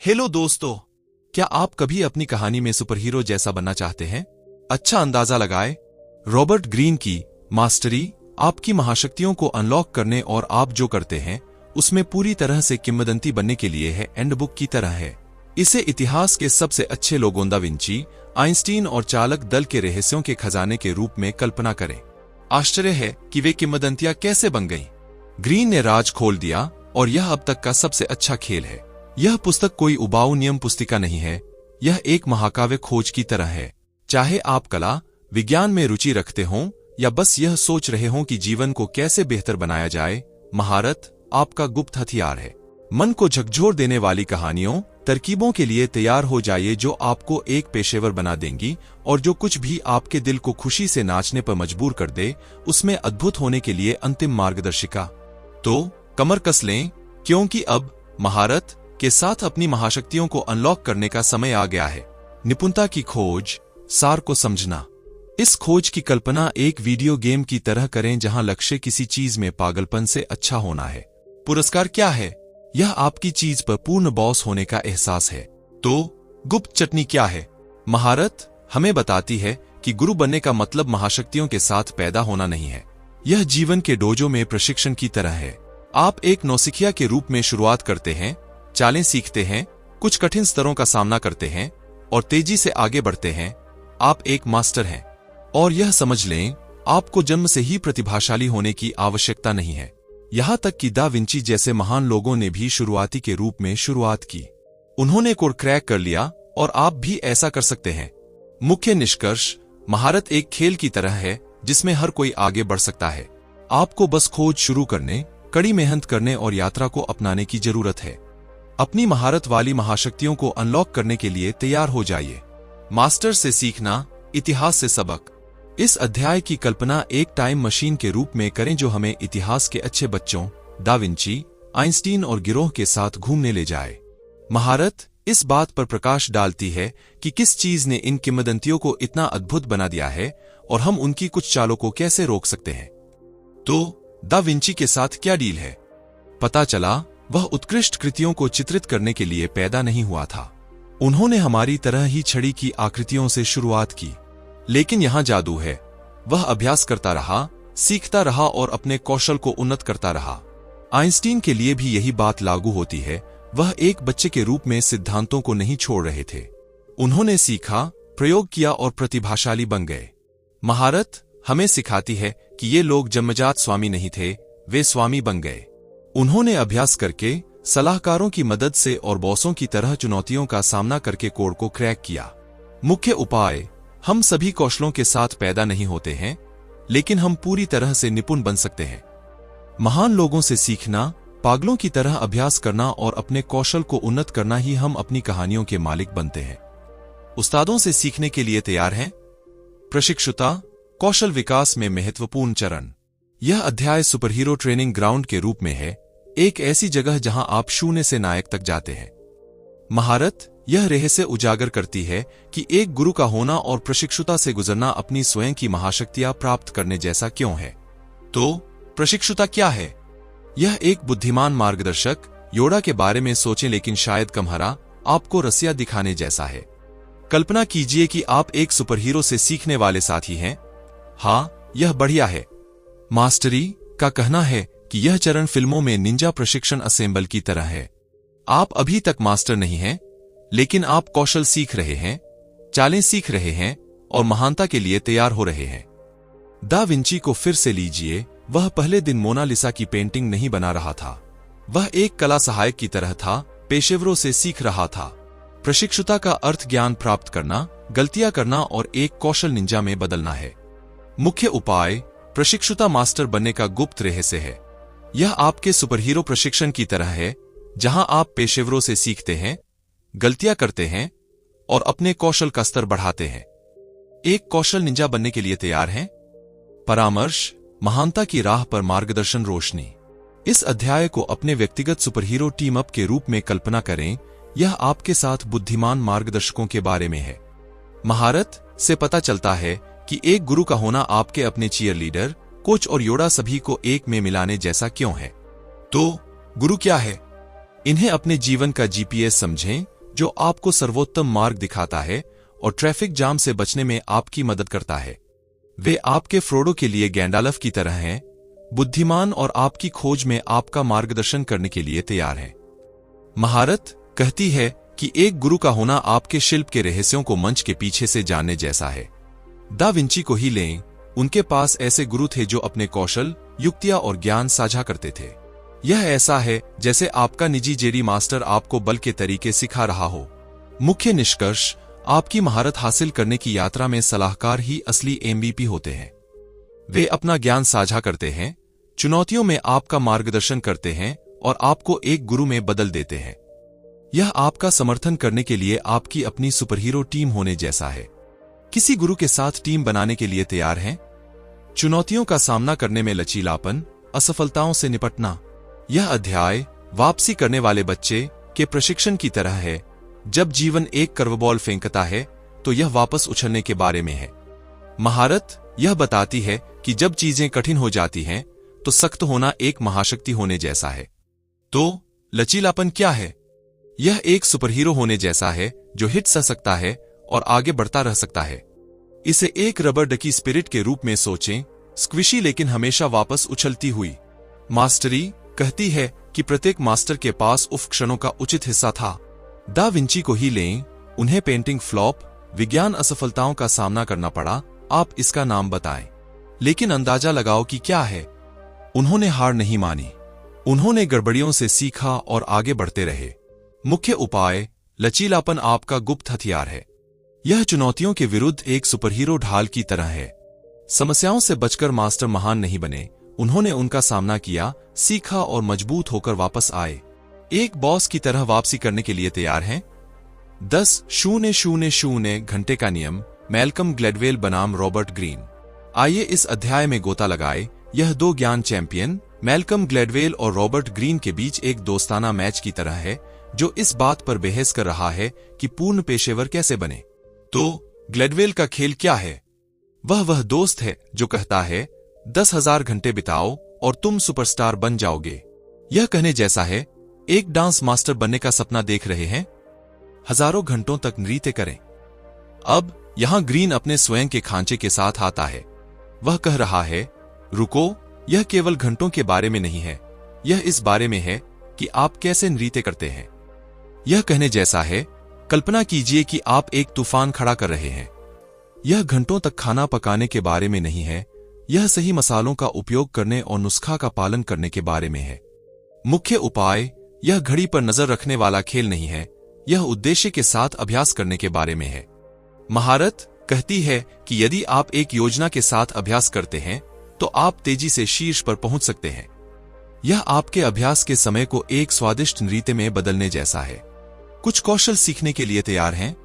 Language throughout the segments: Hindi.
हेलो दोस्तों, क्या आप कभी अपनी कहानी में सुपरहीरो जैसा बनना चाहते हैं? अच्छा अंदाजा लगाए। रॉबर्ट ग्रीन की मास्टरी आपकी महाशक्तियों को अनलॉक करने और आप जो करते हैं उसमें पूरी तरह से किंवदंती बनने के लिए है, एंड बुक की तरह है। इसे इतिहास के सबसे अच्छे लोगों दा विंची, आइंस्टीन और चालक दल के रहस्यों के खजाने के रूप में कल्पना करें। आश्चर्य है कि वे किंवदंतियां कैसे बन गईं। ग्रीन ने राज खोल दिया और यह अब तक का सबसे अच्छा खेल है। यह पुस्तक कोई उबाऊ नियम पुस्तिका नहीं है, यह एक महाकाव्य खोज की तरह है। चाहे आप कला विज्ञान में रुचि रखते हों या बस यह सोच रहे हों कि जीवन को कैसे बेहतर बनाया जाए, महारत आपका गुप्त हथियार है। मन को झकझोर देने वाली कहानियों तरकीबों के लिए तैयार हो जाइए जो आपको एक पेशेवर बना देंगी और जो कुछ भी आपके दिल को खुशी से नाचने पर मजबूर कर दे, उसमें अद्भुत होने के लिए अंतिम मार्गदर्शिका। तो कमर कस लें, क्योंकि अब महारत के साथ अपनी महाशक्तियों को अनलॉक करने का समय आ गया है। निपुणता की खोज, सार को समझना। इस खोज की कल्पना एक वीडियो गेम की तरह करें जहां लक्ष्य किसी चीज में पागलपन से अच्छा होना है। पुरस्कार क्या है? यह आपकी चीज पर पूर्ण बॉस होने का एहसास है। तो गुप्त चटनी क्या है? महारत हमें बताती है कि गुरु बनने का मतलब महाशक्तियों के साथ पैदा होना नहीं है। यह जीवन के डोजो में प्रशिक्षण की तरह है। आप एक नौसिखिया के रूप में शुरुआत करते हैं, चालें सीखते हैं, कुछ कठिन स्तरों का सामना करते हैं और तेजी से आगे बढ़ते हैं। आप एक मास्टर हैं और यह समझ लें, आपको जन्म से ही प्रतिभाशाली होने की आवश्यकता नहीं है। यहां तक कि दा विंची जैसे महान लोगों ने भी शुरुआती के रूप में शुरुआत की। उन्होंने कोड क्रैक कर लिया और आप भी ऐसा कर सकते हैं। मुख्य निष्कर्ष, महारत एक खेल की तरह है जिसमें हर कोई आगे बढ़ सकता है। आपको बस खोज शुरू करने, कड़ी मेहनत करने और यात्रा को अपनाने की जरूरत है। अपनी महारत वाली महाशक्तियों को अनलॉक करने के लिए तैयार हो जाइए। मास्टर से सीखना, इतिहास से सबक। इस अध्याय की कल्पना एक टाइम मशीन के रूप में करें जो हमें इतिहास के अच्छे बच्चों दा विंची, आइंस्टीन और गिरोह के साथ घूमने ले जाए। महारत इस बात पर प्रकाश डालती है कि किस चीज ने इन किंवदंतियों को इतना अद्भुत बना दिया है और हम उनकी कुछ चालों को कैसे रोक सकते हैं। तो दा विंची के साथ क्या डील है? पता चला वह उत्कृष्ट कृतियों को चित्रित करने के लिए पैदा नहीं हुआ था। उन्होंने हमारी तरह ही छड़ी की आकृतियों से शुरुआत की। लेकिन यहां जादू है। वह अभ्यास करता रहा, सीखता रहा और अपने कौशल को उन्नत करता रहा। आइंस्टीन के लिए भी यही बात लागू होती है। वह एक बच्चे के रूप में सिद्धांतों को नहीं छोड़ रहे थे। उन्होंने सीखा, प्रयोग किया और प्रतिभाशाली बन गए। महारत हमें सिखाती है कि ये लोग जन्मजात स्वामी नहीं थे, वे स्वामी बन गए। उन्होंने अभ्यास करके, सलाहकारों की मदद से और बॉसों की तरह चुनौतियों का सामना करके कोड को क्रैक किया। मुख्य उपाय, हम सभी कौशलों के साथ पैदा नहीं होते हैं, लेकिन हम पूरी तरह से निपुण बन सकते हैं। महान लोगों से सीखना, पागलों की तरह अभ्यास करना और अपने कौशल को उन्नत करना ही हम अपनी कहानियों के मालिक बनते हैं। उस्तादों से सीखने के लिए तैयार हैं? प्रशिक्षुता, कौशल विकास में महत्वपूर्ण चरण। यह अध्याय सुपरहीरो ट्रेनिंग ग्राउंड के रूप में है, एक ऐसी जगह जहां आप शून्य से नायक तक जाते हैं। महारत यह रहस्य उजागर करती है कि एक गुरु का होना और प्रशिक्षुता से गुजरना अपनी स्वयं की महाशक्तियां प्राप्त करने जैसा क्यों है। तो प्रशिक्षुता क्या है? यह एक बुद्धिमान मार्गदर्शक, योडा के बारे में सोचें लेकिन शायद कमहरा, आपको रसिया दिखाने जैसा है। कल्पना कीजिए कि आप एक सुपरहीरो से सीखने वाले साथी हैं। हाँ, यह बढ़िया है। मास्टरी का कहना है कि यह चरण फिल्मों में निंजा प्रशिक्षण असेंबल की तरह है। आप अभी तक मास्टर नहीं हैं, लेकिन आप कौशल सीख रहे हैं, चालें सीख रहे हैं और महानता के लिए तैयार हो रहे हैं। दा विंची को फिर से लीजिए। वह पहले दिन मोनालिसा की पेंटिंग नहीं बना रहा था। वह एक कला सहायक की तरह था, पेशेवरों से सीख रहा था। प्रशिक्षुता का अर्थ ज्ञान प्राप्त करना, गलतियां करना और एक कौशल निंजा में बदलना है। मुख्य उपाय, प्रशिक्षुता मास्टर बनने का गुप्त रहस्य है। यह आपके सुपरहीरो प्रशिक्षण की तरह है, जहां आप पेशेवरों से सीखते हैं, गलतियां करते हैं और अपने कौशल का स्तर बढ़ाते हैं। एक कौशल निंजा बनने के लिए तैयार हैं? परामर्श, महानता की राह पर मार्गदर्शन, रोशनी। इस अध्याय को अपने व्यक्तिगत सुपरहीरो टीम अप के रूप में कल्पना करें। यह आपके साथ बुद्धिमान मार्गदर्शकों के बारे में है। महारत से पता चलता है कि एक गुरु का होना आपके अपने चीयर लीडर, कोच और योडा सभी को एक में मिलाने जैसा क्यों है। तो गुरु क्या है? इन्हें अपने जीवन का जीपीएस समझें, जो आपको सर्वोत्तम मार्ग दिखाता है और ट्रैफिक जाम से बचने में आपकी मदद करता है। वे आपके फ्रोडो के लिए गैंडाल्फ की तरह हैं, बुद्धिमान और आपकी खोज में आपका मार्गदर्शन करने के लिए तैयार हैं। महारत कहती है कि एक गुरु का होना आपके शिल्प के रहस्यों को मंच के पीछे से जानने जैसा है। दा विंची को ही लें, उनके पास ऐसे गुरु थे जो अपने कौशल, युक्तियां और ज्ञान साझा करते थे। यह ऐसा है जैसे आपका निजी जेडी मास्टर आपको बल के तरीके सिखा रहा हो। मुख्य निष्कर्ष, आपकी महारत हासिल करने की यात्रा में सलाहकार ही असली MVP होते हैं। वे अपना ज्ञान साझा करते हैं, चुनौतियों में आपका मार्गदर्शन करते हैं और आपको एक गुरु में बदल देते हैं। यह आपका समर्थन करने के लिए आपकी अपनी सुपरहीरो टीम होने जैसा है। किसी गुरु के साथ टीम बनाने के लिए तैयार हैं? चुनौतियों का सामना करने में लचीलापन, असफलताओं से निपटना। यह अध्याय वापसी करने वाले बच्चे के प्रशिक्षण की तरह है। जब जीवन एक कर्वबॉल फेंकता है तो यह वापस उछलने के बारे में है। महारत यह बताती है कि जब चीजें कठिन हो जाती हैं तो सख्त होना एक महाशक्ति होने जैसा है। तो लचीलापन क्या है? यह एक सुपरहीरो होने जैसा है जो हिट सह सकता है और आगे बढ़ता रह सकता है। इसे एक रबर डकी स्पिरिट के रूप में सोचें, स्क्विशी लेकिन हमेशा वापस उछलती हुई। मास्टरी कहती है कि प्रत्येक मास्टर के पास उफ क्षणों का उचित हिस्सा था। दा विंची को ही लें, उन्हें पेंटिंग फ्लॉप, विज्ञान असफलताओं का सामना करना पड़ा। आप इसका नाम बताएं, लेकिन अंदाजा लगाओ कि क्या है। उन्होंने हार नहीं मानी, उन्होंने गड़बड़ियों से सीखा और आगे बढ़ते रहे। मुख्य उपाय, लचीलापन आपका गुप्त हथियार है। यह चुनौतियों के विरुद्ध एक सुपरहीरो ढाल की तरह है। समस्याओं से बचकर मास्टर महान नहीं बने, उन्होंने उनका सामना किया, सीखा और मजबूत होकर वापस आए। एक बॉस की तरह वापसी करने के लिए तैयार हैं? 10,000 घंटे का नियम, मैल्कम ग्लैडवेल बनाम रॉबर्ट ग्रीन। आइए इस अध्याय में गोता लगाए। यह दो ज्ञान चैंपियन, मैल्कम ग्लैडवेल और रॉबर्ट ग्रीन के बीच एक दोस्ताना मैच की तरह है, जो इस बात पर बहस कर रहा है कि पूर्ण पेशेवर कैसे बने। तो ग्लैडवेल का खेल क्या है? वह दोस्त है जो कहता है 10,000 घंटे बिताओ और तुम सुपरस्टार बन जाओगे। यह कहने जैसा है, एक डांस मास्टर बनने का सपना देख रहे हैं, हजारों घंटों तक नृत्य करें। अब यहां ग्रीन अपने स्वयं के खांचे के साथ आता है। वह कह रहा है, रुको, यह केवल घंटों के बारे में नहीं है, यह इस बारे में है कि आप कैसे नृत्य करते हैं। यह कहने जैसा है, कल्पना कीजिए कि आप एक तूफान खड़ा कर रहे हैं। यह घंटों तक खाना पकाने के बारे में नहीं है, यह सही मसालों का उपयोग करने और नुस्खा का पालन करने के बारे में है। मुख्य उपाय, यह घड़ी पर नजर रखने वाला खेल नहीं है, यह उद्देश्य के साथ अभ्यास करने के बारे में है। महारत कहती है कि यदि आप एक योजना के साथ अभ्यास करते हैं तो आप तेजी से शीर्ष पर पहुंच सकते हैं। यह आपके अभ्यास के समय को एक स्वादिष्ट नृत्य में बदलने जैसा है। कुछ कौशल सीखने के लिए तैयार हैं?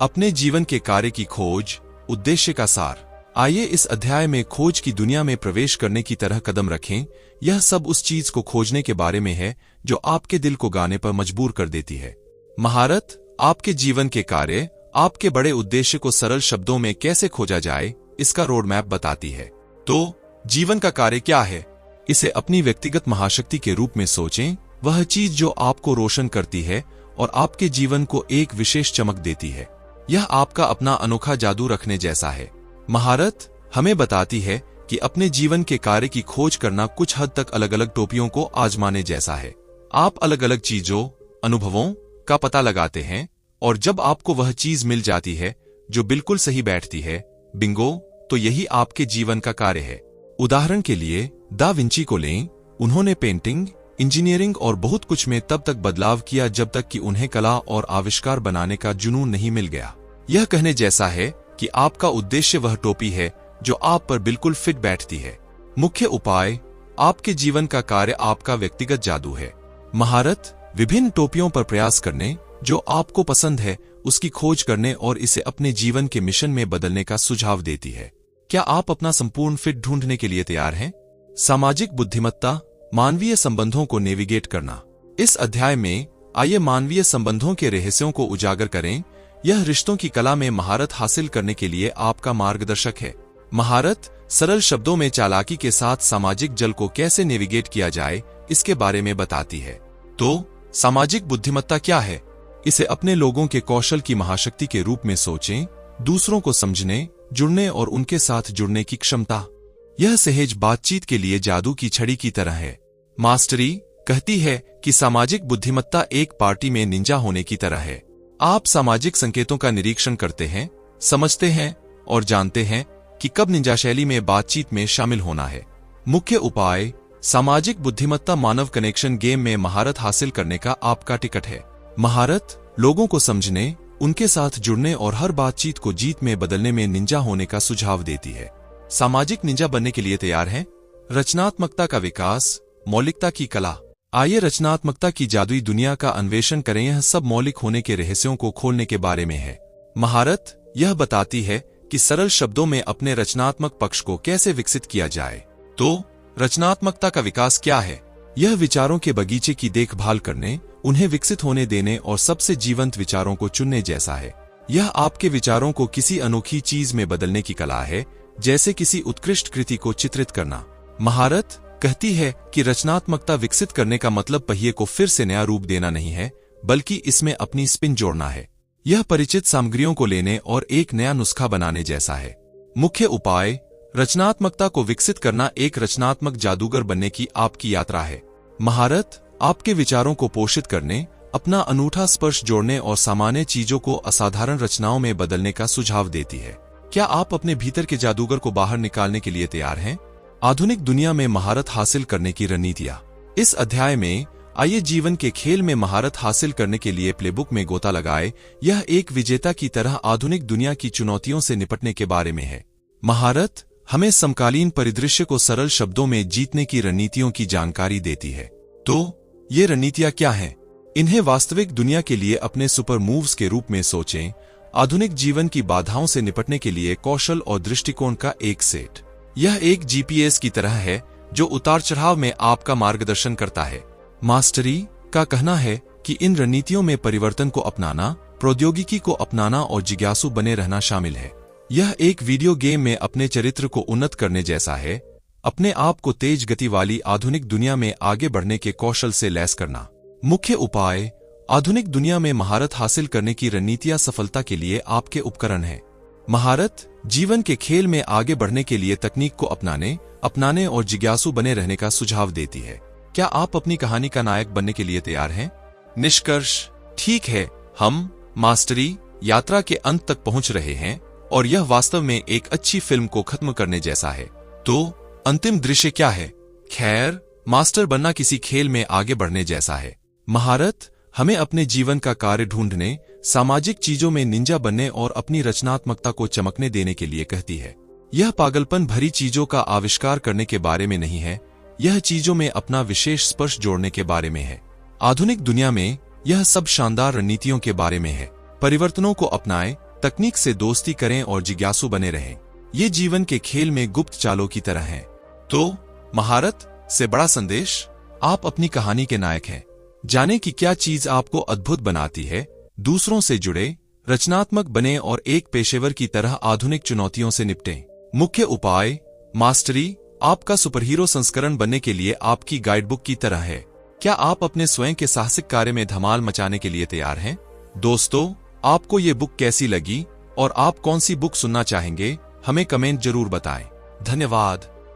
अपने जीवन के कार्य की खोज, उद्देश्य का सार। आइए इस अध्याय में खोज की दुनिया में प्रवेश करने की तरह कदम रखें। यह सब उस चीज को खोजने के बारे में है जो आपके दिल को गाने पर मजबूर कर देती है। महारत आपके जीवन के कार्य, आपके बड़े उद्देश्य को सरल शब्दों में कैसे खोजा जाए, इसका रोड मैप बताती है। तो जीवन का कार्य क्या है? इसे अपनी व्यक्तिगत महाशक्ति के रूप में सोचें, वह चीज जो आपको रोशन करती है और आपके जीवन को एक विशेष चमक देती है। यह आपका अपना अनोखा जादू रखने जैसा है। महारत हमें बताती है कि अपने जीवन के कार्य की खोज करना कुछ हद तक अलग अलग टोपियों को आजमाने जैसा है। आप अलग अलग चीजों, अनुभवों का पता लगाते हैं और जब आपको वह चीज मिल जाती है जो बिल्कुल सही बैठती है, बिंगो, तो यही आपके जीवन का कार्य है। उदाहरण के लिए दा विंची को लें, उन्होंने पेंटिंग, इंजीनियरिंग और बहुत कुछ में तब तक बदलाव किया जब तक कि उन्हें कला और आविष्कार बनाने का जुनून नहीं मिल गया। यह कहने जैसा है कि आपका उद्देश्य वह टोपी है जो आप पर बिल्कुल फिट बैठती है। मुख्य उपाय, आपके जीवन का कार्य आपका व्यक्तिगत जादू है। महारत विभिन्न टोपियों पर प्रयास करने, जो आपको पसंद है उसकी खोज करने और इसे अपने जीवन के मिशन में बदलने का सुझाव देती है। क्या आप अपना संपूर्ण फिट ढूंढने के लिए तैयार हैं? सामाजिक बुद्धिमत्ता, मानवीय संबंधों को नेविगेट करना। इस अध्याय में आइए मानवीय संबंधों के रहस्यों को उजागर करें। यह रिश्तों की कला में महारत हासिल करने के लिए आपका मार्गदर्शक है। महारत सरल शब्दों में चालाकी के साथ सामाजिक जल को कैसे नेविगेट किया जाए, इसके बारे में बताती है। तो सामाजिक बुद्धिमत्ता क्या है? इसे अपने लोगों के कौशल की महाशक्ति के रूप में सोचें, दूसरों को समझने, जुड़ने और उनके साथ जुड़ने की क्षमता। यह सहज बातचीत के लिए जादू की छड़ी की तरह है। मास्टरी कहती है कि सामाजिक बुद्धिमत्ता एक पार्टी में निंजा होने की तरह है। आप सामाजिक संकेतों का निरीक्षण करते हैं, समझते हैं और जानते हैं कि कब निंजा शैली में बातचीत में शामिल होना है। मुख्य उपाय: सामाजिक बुद्धिमत्ता मानव कनेक्शन गेम में महारत हासिल करने का आपका टिकट है। महारत लोगों को समझने, उनके साथ जुड़ने और हर बातचीत को जीत में बदलने में निंजा होने का सुझाव देती है। सामाजिक निंजा बनने के लिए तैयार हैं? रचनात्मकता का विकास, मौलिकता की कला। आइए रचनात्मकता की जादुई दुनिया का अन्वेषण करें। यह सब मौलिक होने के रहस्यों को खोलने के बारे में है। महारत यह बताती है कि सरल शब्दों में अपने रचनात्मक पक्ष को कैसे विकसित किया जाए। तो रचनात्मकता का विकास क्या है? यह विचारों के बगीचे की देखभाल करने, उन्हें विकसित होने देने और सबसे जीवंत विचारों को चुनने जैसा है। यह आपके विचारों को किसी अनोखी चीज में बदलने की कला है, जैसे किसी उत्कृष्ट कृति को चित्रित करना। महारत कहती है कि रचनात्मकता विकसित करने का मतलब पहिए को फिर से नया रूप देना नहीं है, बल्कि इसमें अपनी स्पिन जोड़ना है। यह परिचित सामग्रियों को लेने और एक नया नुस्खा बनाने जैसा है। मुख्य उपाय: रचनात्मकता को विकसित करना एक रचनात्मक जादूगर बनने की आपकी यात्रा है। महारत आपके विचारों को पोषित करने, अपना अनूठा स्पर्श जोड़ने और सामान्य चीजों को असाधारण रचनाओं में बदलने का सुझाव देती है। क्या आप अपने भीतर के जादूगर को बाहर निकालने के लिए तैयार हैं? आधुनिक दुनिया में महारत हासिल करने की रणनीतियां। इस अध्याय में आइए जीवन के खेल में महारत हासिल करने के लिए प्लेबुक में गोता लगाए। यह एक विजेता की तरह आधुनिक दुनिया की चुनौतियों से निपटने के बारे में है। महारत हमें समकालीन परिदृश्य को सरल शब्दों में जीतने की रणनीतियों की जानकारी देती है। तो ये रणनीतियां क्या हैं? इन्हें वास्तविक दुनिया के लिए अपने सुपर मूव्स के रूप में सोचें। आधुनिक जीवन की बाधाओं से निपटने के लिए कौशल और दृष्टिकोण का एक सेट। यह एक जीपीएस की तरह है जो उतार चढ़ाव में आपका मार्गदर्शन करता है। मास्टरी का कहना है कि इन रणनीतियों में परिवर्तन को अपनाना, प्रौद्योगिकी को अपनाना और जिज्ञासु बने रहना शामिल है। यह एक वीडियो गेम में अपने चरित्र को उन्नत करने जैसा है, अपने आप को तेज गति वाली आधुनिक दुनिया में आगे बढ़ने के कौशल से लैस करना। मुख्य उपाय: आधुनिक दुनिया में महारत हासिल करने की रणनीतियां सफलता के लिए आपके उपकरण हैं। महारत जीवन के खेल में आगे बढ़ने के लिए तकनीक को अपनाने और जिज्ञासु बने रहने का सुझाव देती है। क्या आप अपनी कहानी का नायक बनने के लिए तैयार हैं? निष्कर्ष: ठीक है, हम मास्टरी यात्रा के अंत तक पहुंच रहे हैं और यह वास्तव में एक अच्छी फिल्म को खत्म करने जैसा है। तो अंतिम दृश्य क्या है? खैर, मास्टर बनना किसी खेल में आगे बढ़ने जैसा है। महारत हमें अपने जीवन का कार्य ढूंढने, सामाजिक चीजों में निंजा बनने और अपनी रचनात्मकता को चमकने देने के लिए कहती है। यह पागलपन भरी चीजों का आविष्कार करने के बारे में नहीं है, यह चीजों में अपना विशेष स्पर्श जोड़ने के बारे में है। आधुनिक दुनिया में यह सब शानदार रणनीतियों के बारे में है। परिवर्तनों को अपनाएं, तकनीक से दोस्ती करें और जिज्ञासु बने रहें। ये जीवन के खेल में गुप्त चालों की तरह हैं। तो महारत से बड़ा संदेश: आप अपनी कहानी के नायक हैं। जाने कि क्या चीज आपको अद्भुत बनाती है। दूसरों से जुड़े, रचनात्मक बने और एक पेशेवर की तरह आधुनिक चुनौतियों से निपटें। मुख्य उपाय: मास्टरी आपका सुपरहीरो संस्करण बनने के लिए आपकी गाइडबुक की तरह है। क्या आप अपने स्वयं के साहसिक कार्य में धमाल मचाने के लिए तैयार हैं? दोस्तों, आपको ये बुक कैसी लगी और आप कौन सी बुक सुनना चाहेंगे? हमें कमेंट जरूर बताएं। धन्यवाद।